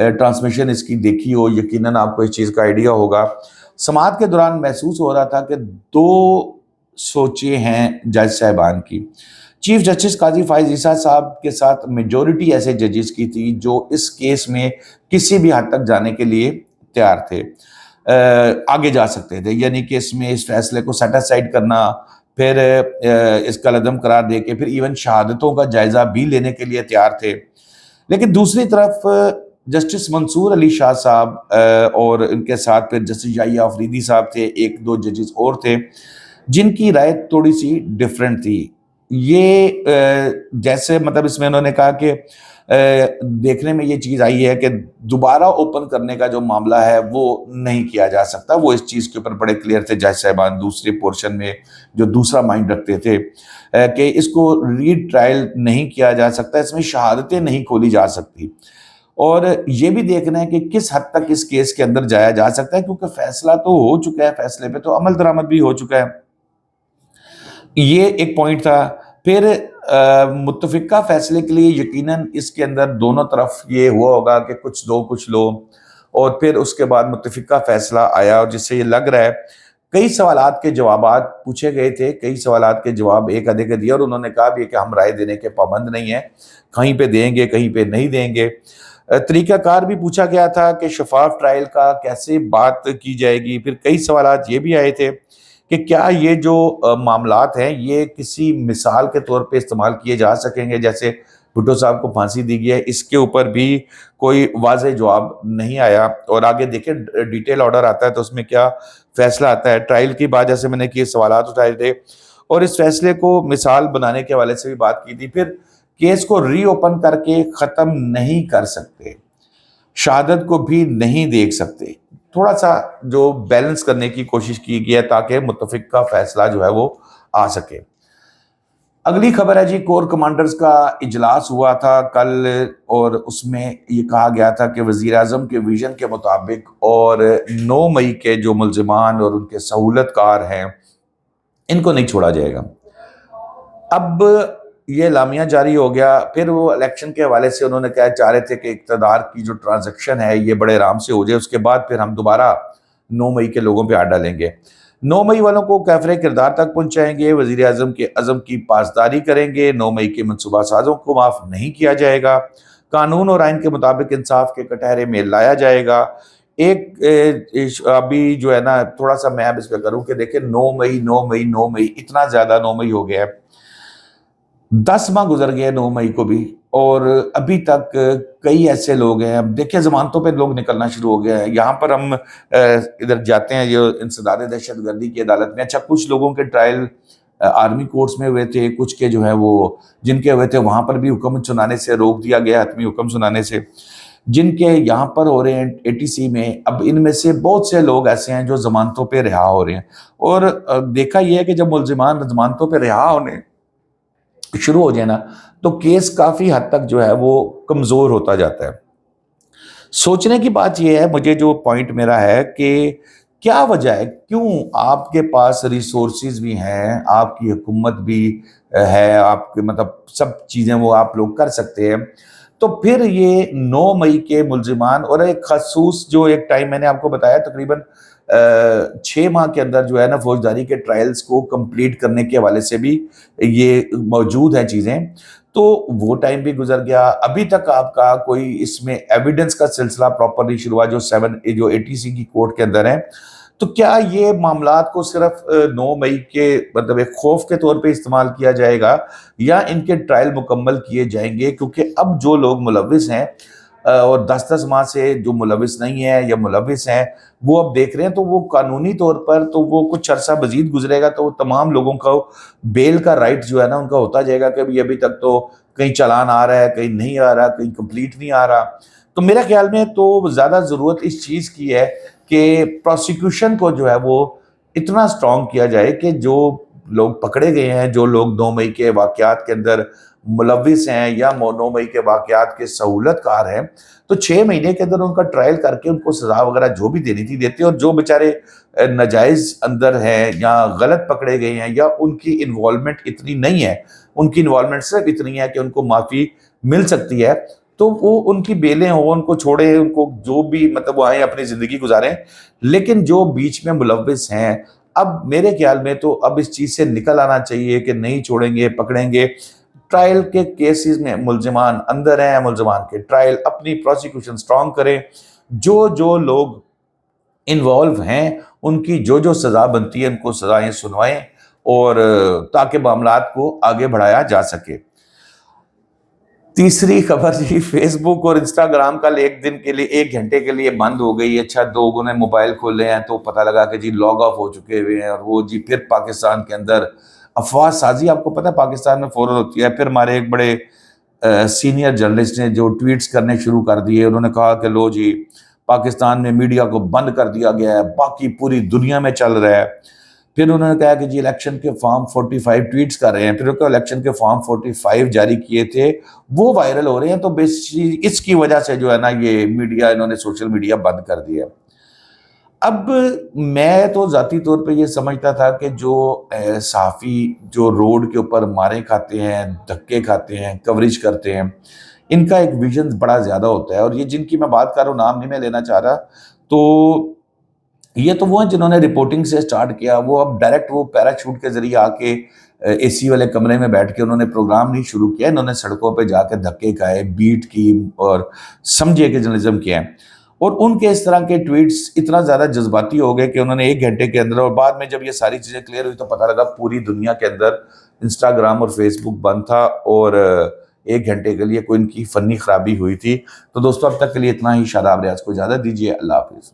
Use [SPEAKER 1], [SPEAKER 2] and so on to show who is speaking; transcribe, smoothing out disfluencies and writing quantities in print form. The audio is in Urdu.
[SPEAKER 1] ٹرانسمیشن اس کی دیکھی ہو، یقیناً آپ کو اس چیز کا آئیڈیا ہوگا۔ سماعت کے دوران محسوس ہو رہا تھا کہ دو سوچیں ہیں جج صاحبان کی۔ چیف جسٹس قاضی فائز عیسیٰ صاحب کے ساتھ میجورٹی ایسے ججز کی تھی جو اس کیس میں کسی بھی حد تک جانے کے لیے تیار تھے، آگے جا سکتے تھے، یعنی کہ اس میں اس فیصلے کو سیٹ اسائڈ کرنا، پھر اس کا لدم قرار دے کے پھر ایون شہادتوں کا جائزہ بھی لینے کے لیے تیار تھے۔ لیکن دوسری طرف جسٹس منصور علی شاہ صاحب اور ان کے ساتھ پھر جسٹس یحییٰ آفریدی صاحب تھے، ایک دو ججز اور تھے جن کی رائے تھوڑی سی ڈیفرنٹ تھی۔ یہ جیسے مطلب اس میں انہوں نے کہا کہ دیکھنے میں یہ چیز آئی ہے کہ دوبارہ اوپن کرنے کا جو معاملہ ہے وہ نہیں کیا جا سکتا۔ وہ اس چیز کے اوپر بڑے کلیئر تھے جج صاحبان دوسرے پورشن میں، جو دوسرا مائنڈ رکھتے تھے کہ اس کو ری ٹرائل نہیں کیا جا سکتا، اس میں شہادتیں نہیں کھولی جا سکتی، اور یہ بھی دیکھنا ہے کہ کس حد تک اس کیس کے اندر جایا جا سکتا ہے، کیونکہ فیصلہ تو ہو چکا ہے، فیصلے پہ تو عمل درآمد بھی ہو چکا ہے۔ یہ ایک پوائنٹ تھا۔ پھر متفقہ فیصلے کے لیے یقیناً اس کے اندر دونوں طرف یہ ہوا ہوگا کہ کچھ دو کچھ لو، اور پھر اس کے بعد متفقہ فیصلہ آیا، اور جس سے یہ لگ رہا ہے کئی سوالات کے جوابات پوچھے گئے تھے، کئی سوالات کے جواب ایک آدھے کے دیا، اور انہوں نے کہا بھی کہ ہم رائے دینے کے پابند نہیں ہیں، کہیں پہ دیں گے کہیں پہ نہیں دیں گے۔ طریقہ کار بھی پوچھا گیا تھا کہ شفاف ٹرائل کا کیسے بات کی جائے گی۔ پھر کئی سوالات یہ بھی آئے تھے کہ کیا یہ جو معاملات ہیں یہ کسی مثال کے طور پہ استعمال کیے جا سکیں گے، جیسے بھٹو صاحب کو پھانسی دی گئی ہے، اس کے اوپر بھی کوئی واضح جواب نہیں آیا۔ اور آگے دیکھیں ڈیٹیل آرڈر آتا ہے تو اس میں کیا فیصلہ آتا ہے۔ ٹرائل کی بات جیسے میں نے کی، سوالات اٹھائے تھے اور اس فیصلے کو مثال بنانے کے حوالے سے بھی بات کی تھی۔ پھر کیس کو ری اوپن کر کے ختم نہیں کر سکتے، شہادت کو بھی نہیں دیکھ سکتے، تھوڑا سا جو بیلنس کرنے کی کوشش کی گئی ہے تاکہ متفقہ فیصلہ جو ہے وہ آ سکے۔ اگلی خبر ہے جی، کور کمانڈرز کا اجلاس ہوا تھا کل، اور اس میں یہ کہا گیا تھا کہ وزیر اعظم کے ویژن کے مطابق اور 9 مئی کے جو ملزمان اور ان کے سہولت کار ہیں ان کو نہیں چھوڑا جائے گا۔ اب یہ اعلامیہ جاری ہو گیا۔ پھر وہ الیکشن کے حوالے سے انہوں نے کہا چاہ رہے تھے کہ اقتدار کی جو ٹرانزیکشن ہے یہ بڑے آرام سے ہو جائے، اس کے بعد پھر ہم دوبارہ 9 مئی کے لوگوں پہ ہاتھ ڈالیں گے، 9 مئی والوں کو کیفر کردار تک پہنچائیں گے، وزیر اعظم کے عزم کی پاسداری کریں گے، 9 مئی کے منصوبہ سازوں کو معاف نہیں کیا جائے گا، قانون اور آئین کے مطابق انصاف کے کٹہرے میں لایا جائے گا۔ ایک ابھی جو ہے نا تھوڑا سا میں اب اس پہ کروں کہ دیکھیں 9 مئی 9 مئی 9 مئی اتنا زیادہ 9 مئی ہو گیا ہے، 10 ماہ گزر گئے 9 مئی کو بھی، اور ابھی تک کئی ایسے لوگ ہیں۔ اب دیکھیں ضمانتوں پہ لوگ نکلنا شروع ہو گیا ہے۔ یہاں پر ہم ادھر جاتے ہیں یہ انسداد دہشت گردی کی عدالت میں، اچھا کچھ لوگوں کے ٹرائل آرمی کورٹس میں ہوئے تھے، کچھ کے جو ہے وہ جن کے ہوئے تھے وہاں پر بھی حکم سنانے سے روک دیا گیا، حتمی حکم سنانے سے، جن کے یہاں پر ہو رہے ہیں ATC میں، اب ان میں سے بہت سے لوگ ایسے ہیں جو ضمانتوں پہ رہا ہو رہے ہیں۔ اور دیکھا یہ ہے کہ جب ملزمان ضمانتوں پہ رہا ہونے شروع ہو جائے نا تو کیس کافی حد تک جو ہے وہ کمزور ہوتا جاتا ہے۔ سوچنے کی بات یہ ہے، مجھے جو پوائنٹ میرا ہے کہ کیا وجہ ہے، کیوں آپ کے پاس ریسورسز بھی ہیں، آپ کی حکومت بھی ہے، آپ کے مطلب سب چیزیں وہ آپ لوگ کر سکتے ہیں، تو پھر یہ 9 مئی کے ملزمان اور ایک خصوص جو ایک ٹائم میں نے آپ کو بتایا تقریباً 6 ماہ کے اندر جو ہے نا فوجداری کے ٹرائلز کو کمپلیٹ کرنے کے حوالے سے بھی یہ موجود ہیں چیزیں، تو وہ ٹائم بھی گزر گیا۔ ابھی تک آپ کا کوئی اس میں ایویڈنس کا سلسلہ پراپرلی شروع ہوا جو ATC کی کورٹ کے اندر ہے، تو کیا یہ معاملات کو صرف 9 مئی کے مطلب ایک خوف کے طور پہ استعمال کیا جائے گا، یا ان کے ٹرائل مکمل کیے جائیں گے؟ کیونکہ اب جو لوگ ملوث ہیں اور 10 ماہ سے جو ملوث نہیں ہیں یا ملوث ہیں وہ اب دیکھ رہے ہیں، تو وہ قانونی طور پر تو وہ کچھ عرصہ مزید گزرے گا تو وہ تمام لوگوں کا بیل کا رائٹ جو ہے نا ان کا ہوتا جائے گا کہ ابھی تک تو کہیں چلان آ رہا ہے، کہیں نہیں آ رہا، کہیں کمپلیٹ نہیں آ رہا۔ تو میرے خیال میں تو زیادہ ضرورت اس چیز کی ہے کہ پروسیکیوشن کو جو ہے وہ اتنا سٹرونگ کیا جائے کہ جو لوگ پکڑے گئے ہیں، جو لوگ 9 مئی کے واقعات کے اندر ملوث ہیں یا 9 مئی کے واقعات کے سہولت کار ہیں، تو 6 مہینے کے اندر ان کا ٹرائل کر کے ان کو سزا وغیرہ جو بھی دینی تھی دیتے، اور جو بیچارے ناجائز اندر ہیں یا غلط پکڑے گئے ہیں یا ان کی انوالومنٹ اتنی نہیں ہے، ان کی انوالومنٹ صرف اتنی ہے کہ ان کو معافی مل سکتی ہے، تو وہ ان کی بیلیں ہوں، ان کو چھوڑیں، ان کو جو بھی مطلب وہ آئیں اپنی زندگی گزاریں، لیکن جو بیچ میں ملوث ہیں اب میرے خیال میں تو اب اس چیز سے نکل آنا چاہیے کہ نہیں چھوڑیں گے، پکڑیں گے۔ ٹرائل کے کیسز میں ملزمان اندر ہیں، ملزمان کے ٹرائل، اپنی پروسیکیوشن سٹرونگ کریں، جو لوگ انوالو ہیں ان کی جو سزا بنتی ہے ان کو سزائیں سنوائیں، اور تاکہ معاملات کو آگے بڑھایا جا سکے۔ تیسری خبر جی، فیس بک اور انسٹاگرام کل ایک دن کے لیے، 1 گھنٹے کے لیے بند ہو گئی۔ اچھا، لوگوں نے موبائل کھولے ہیں تو پتہ لگا کہ جی لاگ آف ہو چکے ہوئے ہیں، اور وہ جی پھر پاکستان کے اندر افواہ سازی آپ کو پتہ ہے پاکستان میں فوراً ہوتی ہے۔ پھر ہمارے ایک بڑے سینئر جرنلسٹ نے جو ٹویٹس کرنے شروع کر دیے، انہوں نے کہا کہ لو جی پاکستان میں میڈیا کو بند کر دیا گیا ہے، باقی پوری دنیا میں چل رہا ہے۔ پھر انہوں نے کہا کہ جی الیکشن کے فارم 45 ٹویٹس کر رہے ہیں، پھر الیکشن کے فارم 45 جاری کیے تھے وہ وائرل ہو رہے ہیں، تو بیسیکلی اس کی وجہ سے جو ہے نا یہ میڈیا، انہوں نے سوشل میڈیا بند کر دیا۔ اب میں تو ذاتی طور پہ یہ سمجھتا تھا کہ جو صحافی جو روڈ کے اوپر مارے کھاتے ہیں، دھکے کھاتے ہیں، کوریج کرتے ہیں، ان کا ایک ویژن بڑا زیادہ ہوتا ہے، اور یہ جن کی میں بات کر رہا ہوں نام نہیں میں لینا چاہ رہا، تو یہ تو وہ ہیں جنہوں نے رپورٹنگ سے سٹارٹ کیا، وہ اب ڈائریکٹ وہ پیراشوٹ کے ذریعے آ کے اے سی والے کمرے میں بیٹھ کے انہوں نے پروگرام نہیں شروع کیا، انہوں نے سڑکوں پہ جا کے دھکے کھائے، بیٹ کی، اور سمجھے کہ جرنلزم کیا ہے۔ اور ان کے اس طرح کے ٹویٹس اتنا زیادہ جذباتی ہو گئے کہ انہوں نے 1 گھنٹے کے اندر، اور بعد میں جب یہ ساری چیزیں کلیئر ہوئی تو پتہ لگا پوری دنیا کے اندر انسٹاگرام اور فیس بک بند تھا، اور 1 گھنٹے کے لیے کوئی ان کی فنی خرابی ہوئی تھی۔ تو دوستو اب تک کے لیے اتنا ہی، شاداب ریاض کو اجازت دیجیے، اللہ حافظ۔